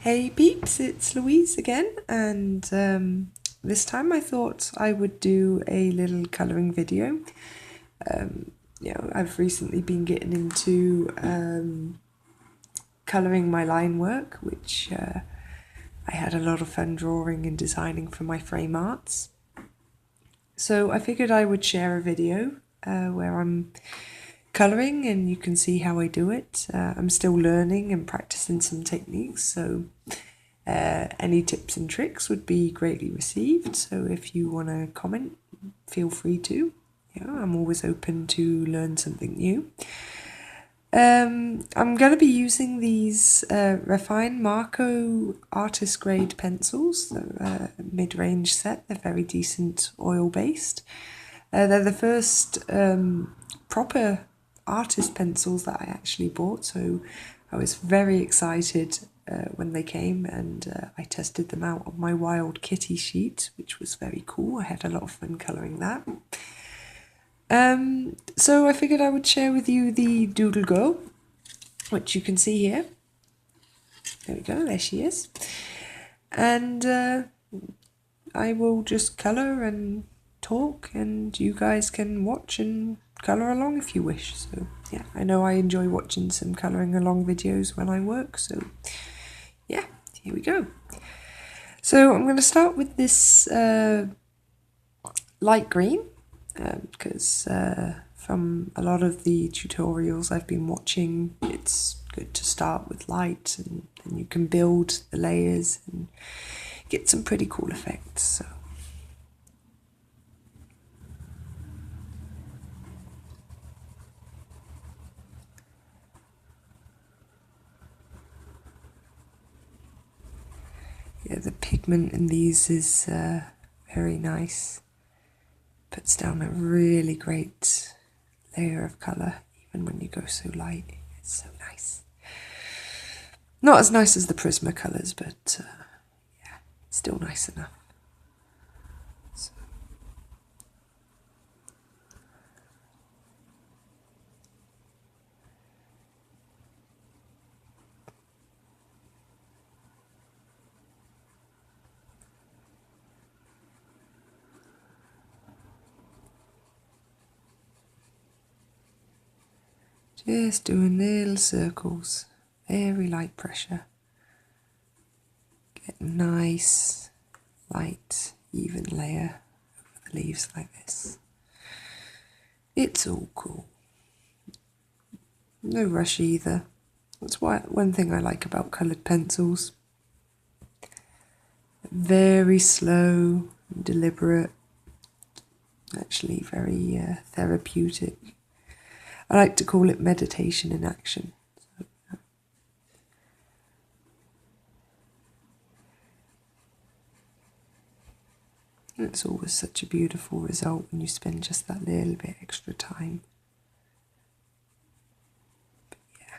Hey peeps, it's Louise again, and this time I thought I would do a little colouring video. I've recently been getting into colouring my line work, which I had a lot of fun drawing and designing for my frame arts. So I figured I would share a video where I'm colouring and you can see how I do it. I'm still learning and practicing some techniques, so any tips and tricks would be greatly received. So if you want to comment, feel free to. I'm always open to learn something new. I'm going to be using these Refine Marco artist grade pencils, mid-range set. They're very decent, oil based. They're the first proper artist pencils that I actually bought, so I was very excited when they came, and I tested them out on my Wild Kitty sheet, which was very cool. I had a lot of fun colouring that. So I figured I would share with you the Doodle Girl, which you can see here. There we go, there she is. And I will just colour and talk, and you guys can watch and colour along if you wish. So yeah, I know I enjoy watching some colouring along videos when I work, so yeah, here we go. So I'm going to start with this light green, because from a lot of the tutorials I've been watching, it's good to start with light, and then you can build the layers and get some pretty cool effects. So yeah, the pigment in these is very nice. Puts down a really great layer of colour, even when you go so light. It's so nice. Not as nice as the Prismacolors, but yeah, it's still nice enough. So. Just doing little circles, very light pressure. Get a nice, light, even layer over the leaves like this. It's all cool. No rush either. That's one thing I like about coloured pencils. Very slow, deliberate, actually very therapeutic. I like to call it meditation in action. It's always such a beautiful result when you spend just that little bit extra time. But yeah.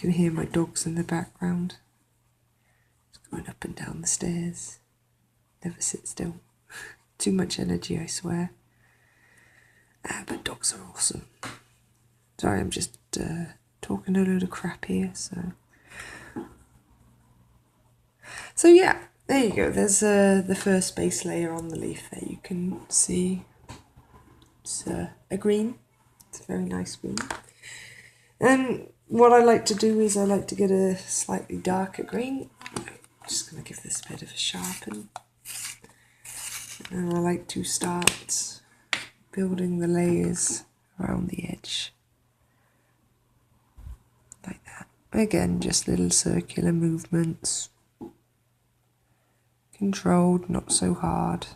You can hear my dogs in the background. It's going up and down the stairs. Never sit still. Too much energy, I swear. But dogs are awesome. Sorry, I'm just talking a load of crap here, So yeah, there you go. There's the first base layer on the leaf there. You can see it's a green. It's a very nice green. And what I like to do is I like to get a slightly darker green. I'm just going to give this a bit of a sharpen. And I like to start building the layers around the edge. Like that. Again, just little circular movements. controlled, not so hard.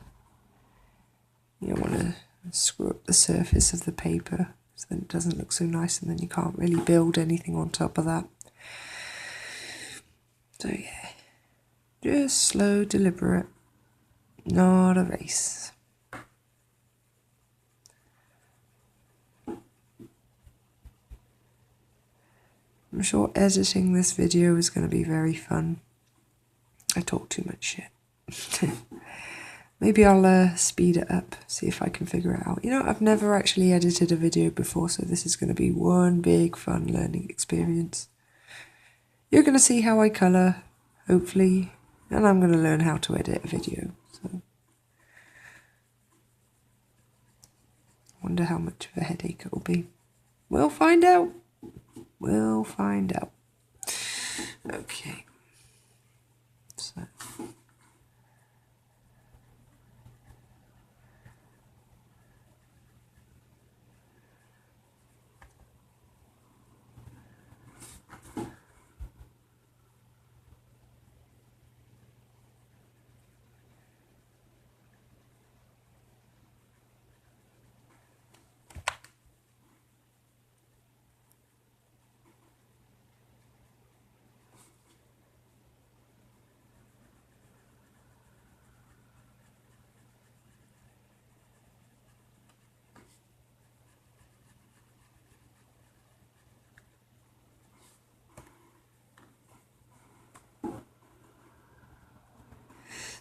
You don't want to screw up the surface of the paper so that it doesn't look so nice, and then you can't really build anything on top of that. So yeah, just slow, deliberate, not a race. I'm sure editing this video is going to be very fun. I talk too much shit. Maybe I'll speed it up, see if I can figure it out. You know, I've never actually edited a video before, so this is going to be one big fun learning experience. You're going to see how I colour, hopefully, and I'm going to learn how to edit a video. So, wonder how much of a headache it'll be. We'll find out. We'll find out. Okay. So.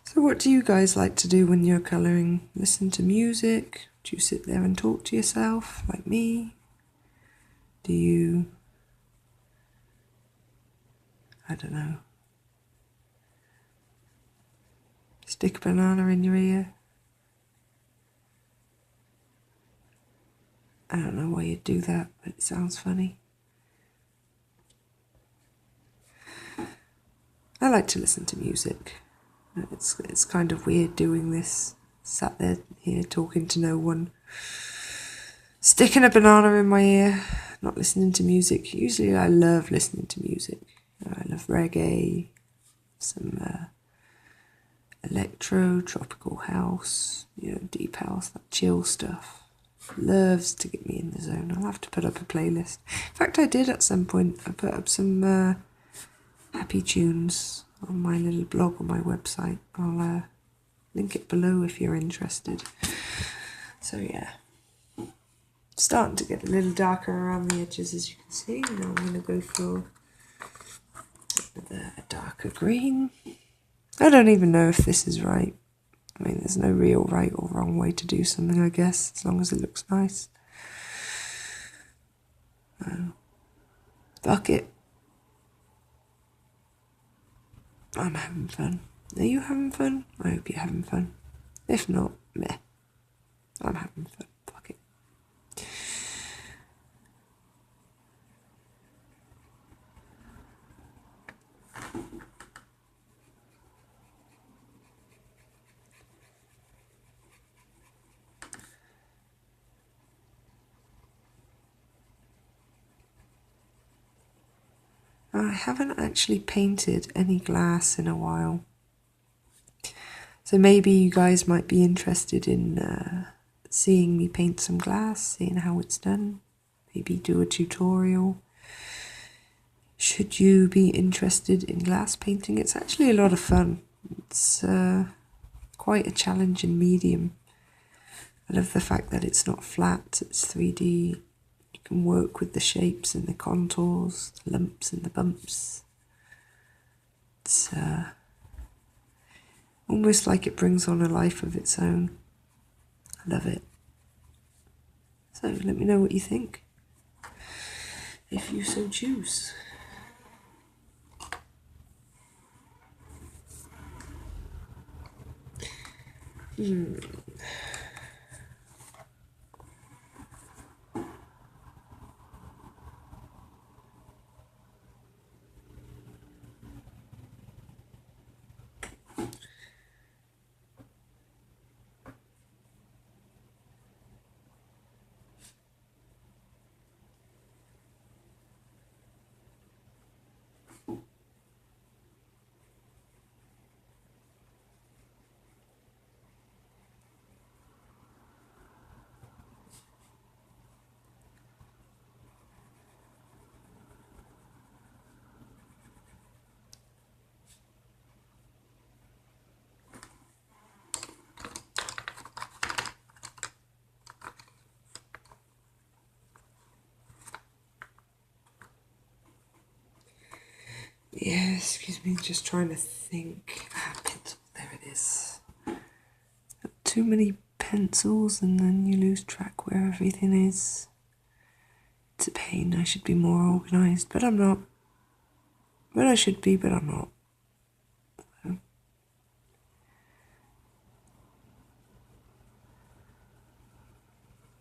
So what do you guys like to do when you're colouring? Listen to music? Do you sit there and talk to yourself, like me? Do you, I don't know, stick a banana in your ear? I don't know why you'd do that, but it sounds funny. I like to listen to music. It's kind of weird doing this, sat there here talking to no one, sticking a banana in my ear, not listening to music. Usually I love listening to music. I love reggae, some electro, tropical house, you know, deep house, that chill stuff. Loves to get me in the zone. I'll have to put up a playlist. In fact, I did at some point. I put up some happy tunes on my little blog on my website. I'll link it below if you're interested. So yeah, starting to get a little darker around the edges, as you can see. Now I'm going to go for a darker green. I don't even know if this is right. I mean, there's no real right or wrong way to do something, I guess, as long as it looks nice. Fuck it. I'm having fun. Are you having fun? I hope you're having fun. If not, meh. I'm having fun. Fuck it. I haven't actually painted any glass in a while. So maybe you guys might be interested in seeing me paint some glass, seeing how it's done. Maybe do a tutorial. Should you be interested in glass painting? It's actually a lot of fun. It's quite a challenging medium. I love the fact that it's not flat, it's 3D. You can work with the shapes and the contours, the lumps and the bumps. It's almost like it brings on a life of its own. I love it. So let me know what you think, if you so choose. Yeah, excuse me, just trying to think. Pencil, there it is. Too many pencils and then you lose track where everything is. It's a pain. I should be more organised, but I'm not. But I should be, but I'm not.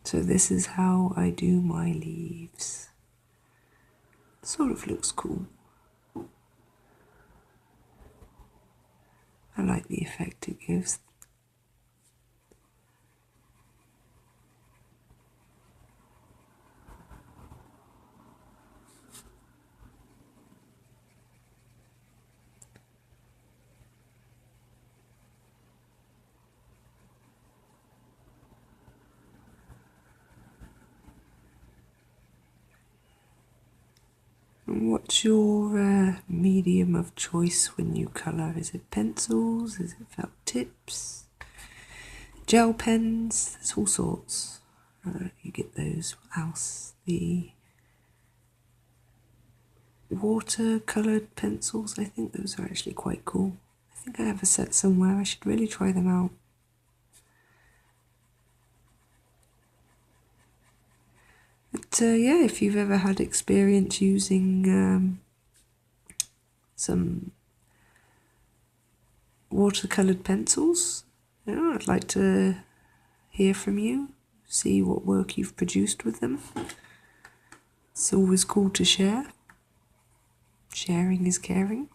So this is how I do my leaves. Sort of looks cool. I like the effect it gives. What's your medium of choice when you colour? Is it pencils? Is it felt tips? Gel pens? There's all sorts. You get those. What else? The watercoloured pencils. I think those are actually quite cool. I think I have a set somewhere. I should really try them out. But yeah, if you've ever had experience using some watercoloured pencils, I'd like to hear from you, see what work you've produced with them. It's always cool to share. Sharing is caring.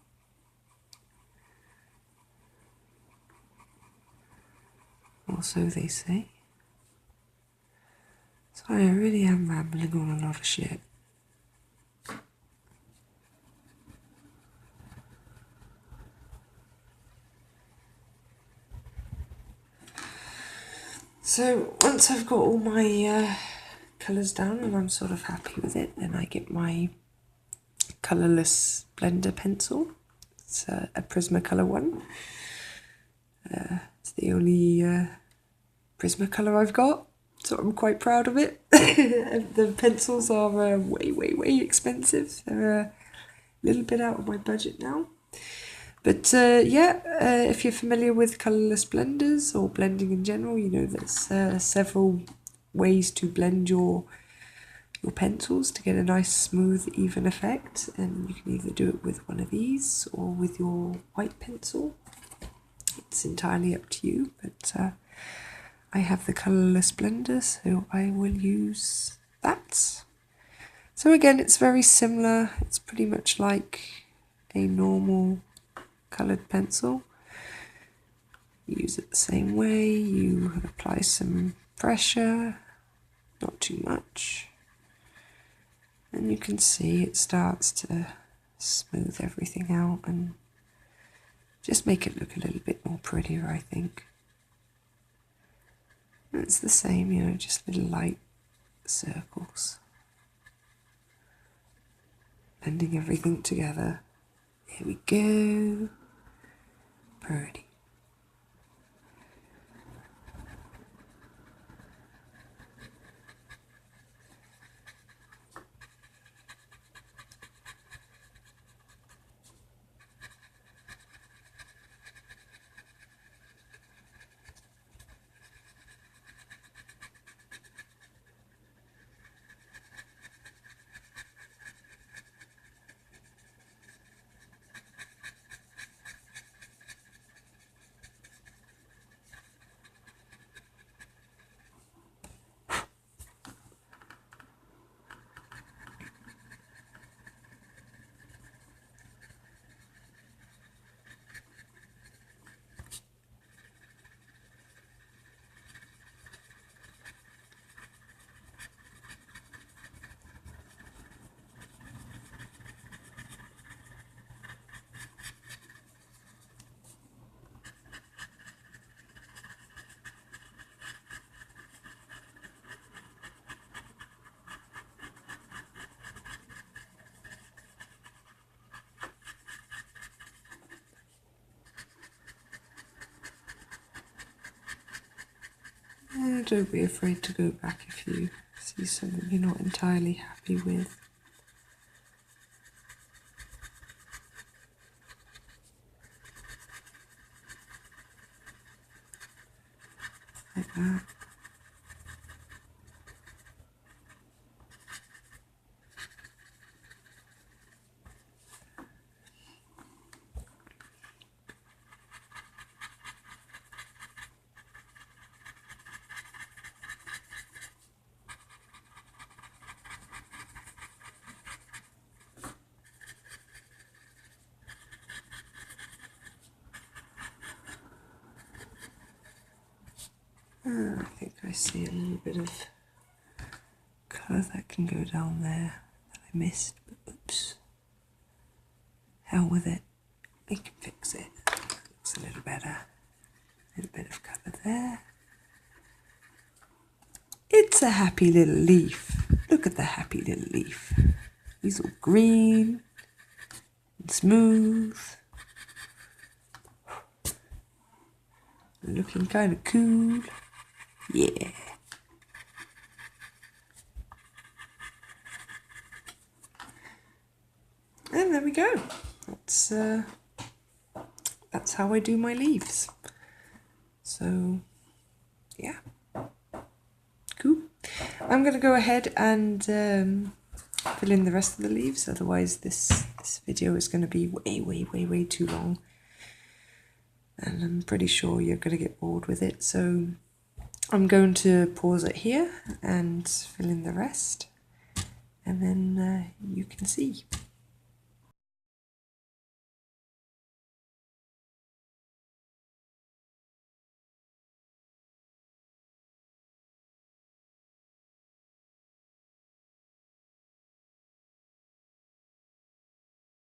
Or so they say. Sorry, I really am rambling on a lot of shit. So once I've got all my colours down and I'm sort of happy with it, then I get my colourless blender pencil. It's a Prismacolor one. It's the only Prismacolor I've got, so I'm quite proud of it. The pencils are way expensive. They're a little bit out of my budget now. But yeah, if you're familiar with colourless blenders or blending in general, you know there's several ways to blend your pencils to get a nice smooth even effect, and you can either do it with one of these or with your white pencil. It's entirely up to you, but I have the colourless blender, so I will use that. So again, it's very similar. It's pretty much like a normal coloured pencil. You use it the same way. You apply some pressure, not too much, and you can see it starts to smooth everything out and just make it look a little bit more prettier, I think. And it's the same, you know, just little light circles, blending everything together. Here we go. Pretty. Don't be afraid to go back if you see something you're not entirely happy with. that. I think I see a little bit of colour that can go down there that I missed, but oops. Hell with it. We can fix it. Looks a little better. A little bit of colour there. It's a happy little leaf. Look at the happy little leaf. He's all green and smooth. Looking kind of cool. Yeah. And there we go. That's how I do my leaves. So, yeah. Cool. I'm going to go ahead and fill in the rest of the leaves. Otherwise, this video is going to be way too long. And I'm pretty sure you're going to get bored with it. So I'm going to pause it here and fill in the rest. And then you can see.